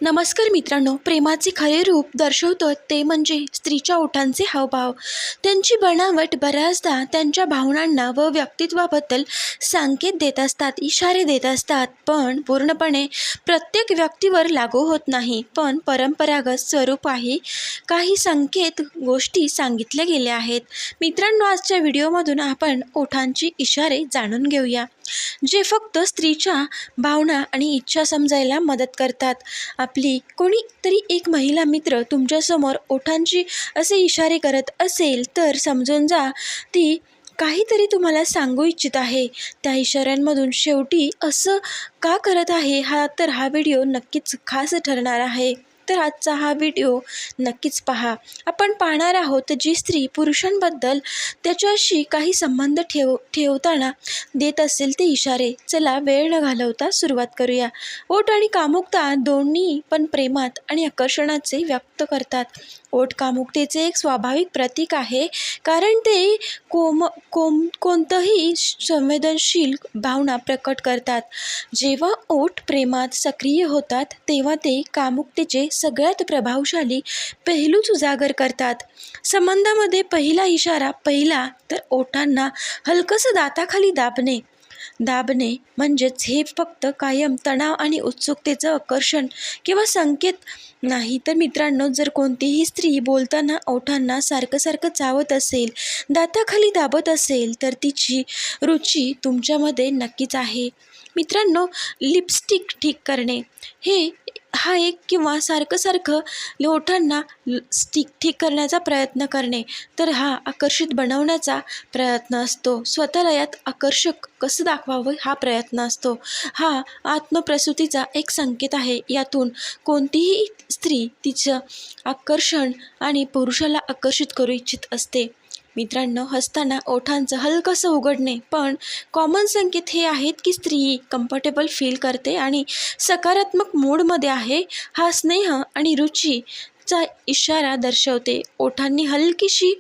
नमस्कार मित्रांनो, प्रेमाचे खरे रूप दर्शवतं ते म्हणजे स्त्रीच्या ओठांचे हावभाव. त्यांची बनावट बऱ्याचदा त्यांच्या भावनांना व व्यक्तित्वाबद्दल संकेत देत असतात, इशारे देत असतात. पण पूर्णपणे प्रत्येक व्यक्तीवर लागू होत नाही. पण परंपरागत स्वरूप आहे. काही संकेत गोष्टी सांगितल्या गेल्या आहेत. मित्रांनो, आजच्या व्हिडिओमधून आपण ओठांचे इशारे जाणून घेऊया, जे फक्त स्त्रीच्या भावना आणि इच्छा समजायला मदत करतात. आपली कोणीतरी एक महिला मित्र तुमच्यासमोर ओठांची असे इशारे करत असेल तर समजून जा, ती काहीतरी तुम्हाला सांगू इच्छित आहे. त्या इशाऱ्यांमधून शेवटी असं का करत आहे, हा व्हिडिओ नक्कीच खास ठरणार आहे. तर आजचा हा व्हिडिओ नक्कीच पहा. आपण पाहणार आहोत जी स्त्री पुरुषांबद्दल त्याच्याशी काही संबंध ठेवताना देत असेल ते इशारे. चला वेळ न घालवता सुरुवात करूया. ओठ आणि कामुकता दोन्ही पण प्रेमात आणि आकर्षणाचे व्यक्त करतात. ओठ कामुकतेचे एक स्वाभाविक प्रतीक आहे, कारण ते कोणतंही संवेदनशील भावना प्रकट करतात. जेव्हा ओठ प्रेमात सक्रिय होतात तेव्हा ते कामुकतेचे सगळ्यात प्रभावशाली पैलूच उजागर करतात. संबंधामध्ये पहिला इशारा तर ओठांना हलकंसं दाताखाली दाबणे म्हणजेच हे फक्त कायम तणाव आणि उत्सुकतेचं आकर्षण किंवा संकेत नाही. तर मित्रांनो, जर कोणतीही स्त्री बोलताना ओठांना सारखं चावत असेल, दाताखाली दाबत असेल, तर तिची रुची तुमच्यामध्ये नक्कीच आहे. मित्रांनो, लिपस्टिक ठीक करणे हा एक किंवा सारखं ओठांना स्टिक ठीक करण्याचा प्रयत्न करणे, तर हा आकर्षित बनवण्याचा प्रयत्न असतो. स्वतःला यात आकर्षक कसं दाखवावं हा प्रयत्न असतो. हा आत्मप्रसूतीचा एक संकेत आहे. यातून कोणतीही स्त्री तिचं आकर्षण आणि पुरुषाला आकर्षित करू इच्छित असते. मित्रांनो, हसताना ओठांचं हलकंसं उघडणे पण कॉमन संकेत हे आहेत की स्त्री कम्फर्टेबल फील करते आणि सकारात्मक मूडमध्ये आहे. हा स्नेह आणि रुचीचा इशारा दर्शवते. ओठांनी हलकीशी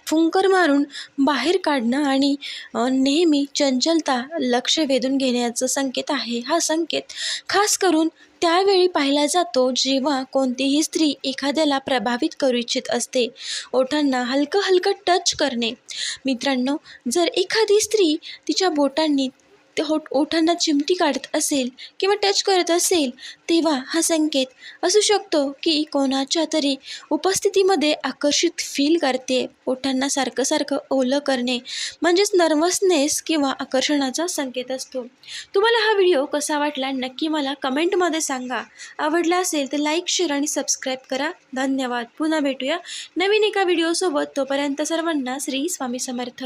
फुंकर मारून बाहेर काढणं आणि नेहमी चंचलता लक्ष वेधून घेण्याचा संकेत आहे. हा संकेत खास करून त्यावेळी पाहिला जातो जेव्हा कोणतीही स्त्री एखाद्याला प्रभावित करू इच्छित असते. ओठांना हलकं टच करणे. मित्रांनो, जर एखादी स्त्री तिच्या बोटांनी ओठांना चिमटी काढत असेल किंवा टच करत असेल, तेव्हा हा संकेत असू शकतो की कोणाच्या तरी उपस्थितीमध्ये आकर्षित फील करते. ओठांना सारखं ओलं करणे म्हणजेच नर्वसनेस किंवा आकर्षणाचा संकेत असतो. तुम्हाला हा व्हिडिओ कसा वाटला नक्की मला कमेंटमध्ये सांगा. आवडला असेल तर लाईक, शेअर आणि सबस्क्राईब करा. धन्यवाद. पुन्हा भेटूया नवीन एका व्हिडिओसोबत. तोपर्यंत सर्वांना श्री स्वामी समर्थ.